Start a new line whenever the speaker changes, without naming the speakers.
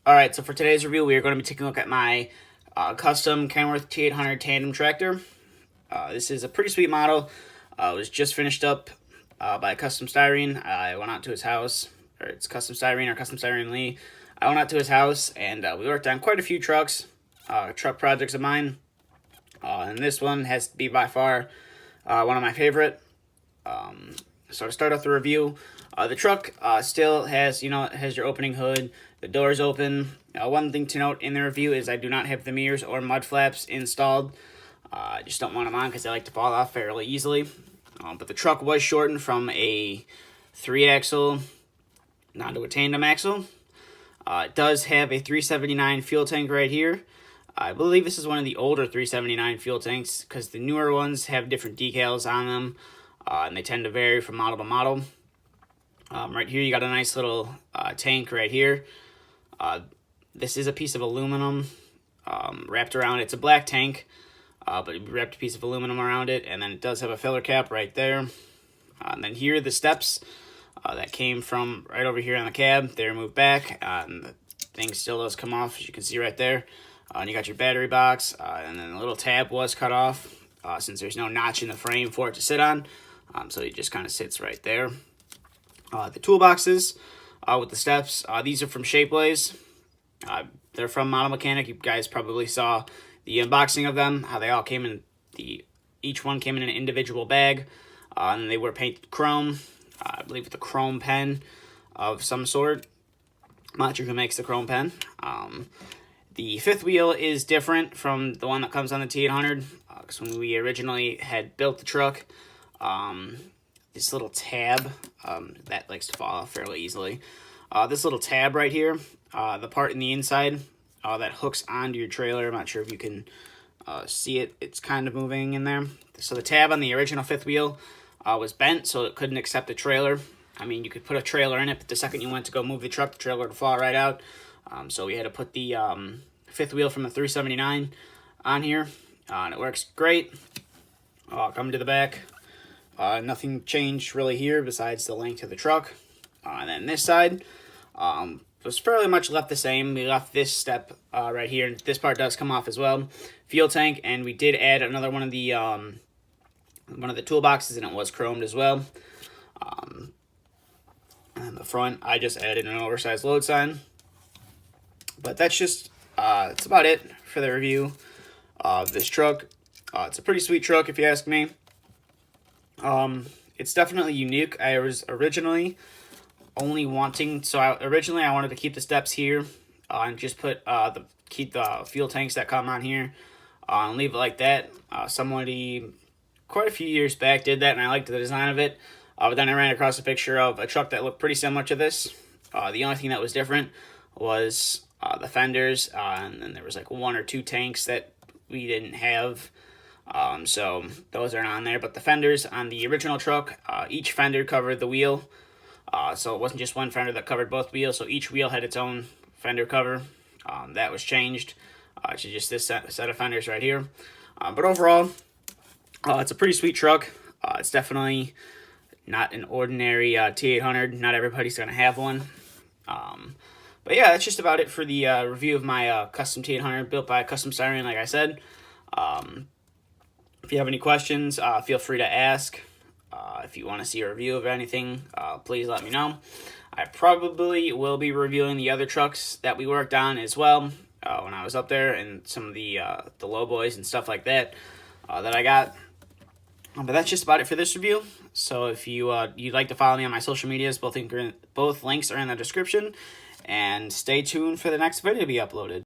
Alright, so for today's review, we are going to be taking a look at my custom Kenworth T800 tandem tractor. This is a pretty sweet model. It was just finished up by Custom Styrene. I went out to his house, or it's Custom Styrene or Custom Styrene Lee. I went out to his house, and we worked on quite a few truck projects of mine. And this one has to be by far one of my favorite. So to start off the review, the truck still has, it has your opening hood. The door's open. One thing to note in the review is I do not have the mirrors or mud flaps installed. I just don't want them on because they like to fall off fairly easily. But the truck was shortened from a 3-axle down to a tandem axle. It does have a 379 fuel tank right here. I believe this is one of the older 379 fuel tanks because the newer ones have different decals on them. And they tend to vary from model to model. Right here, you got a nice little tank right here. This is a piece of aluminum wrapped around. It's a black tank, but it wrapped a piece of aluminum around it, and then it does have a filler cap right there. And then here, the steps that came from right over here on the cab, they're moved back, and the thing still does come off, as you can see right there. And you got your battery box, and then the little tab was cut off since there's no notch in the frame for it to sit on. So it just kind of sits right there. The toolboxes with the steps, these are from Shapeways. They're from Model Mechanic. You guys probably saw the unboxing of them, how they all came in, each one came in an individual bag, and they were painted chrome, I believe with a chrome pen of some sort. I'm not sure who makes the chrome pen. The fifth wheel is different from the one that comes on the T800, because when we originally had built the truck, this little tab that likes to fall off fairly easily. This little tab right here, the part in the inside that hooks onto your trailer. I'm not sure if you can see it. It's kind of moving in there. So the tab on the original fifth wheel was bent, so it couldn't accept the trailer. I mean, you could put a trailer in it, but the second you went to go move the truck, the trailer would fall right out. So we had to put the fifth wheel from the 379 on here, and it works great. Come to the back. Nothing changed really here besides the length of the truck. And then this side was fairly much left the same. We left this step right here. This part does come off as well. Fuel tank, and we did add another one of the toolboxes, and it was chromed as well. And the front, I just added an oversized load sign. But that's just that's about it for the review of this truck. It's a pretty sweet truck, if you ask me. It's definitely unique. I was originally only wanting, originally I wanted to keep the steps here, and just put, keep the fuel tanks that come on here, and leave it like that. Somebody quite a few years back did that, and I liked the design of it, but then I ran across a picture of a truck that looked pretty similar to this. The only thing that was different was, the fenders, and then there was like 1 or 2 tanks that we didn't have. So those aren't on there, but the fenders on the original truck, each fender covered the wheel. So it wasn't just one fender that covered both wheels, so each wheel had its own fender cover. That was changed to just this set of fenders right here. But overall, it's a pretty sweet truck. It's definitely not an ordinary T800. Not everybody's going to have one. But yeah, that's just about it for the review of my custom T800 built by Custom Styrene, like I said. If you have any questions, feel free to ask. If you want to see a review of anything, please let me know. I probably will be reviewing the other trucks that we worked on as well when I was up there, and some of the low boys and stuff like that that I got. But that's just about it for this review. So if you'd like to follow me on my social medias, both links are in the description. And stay tuned for the next video to be uploaded.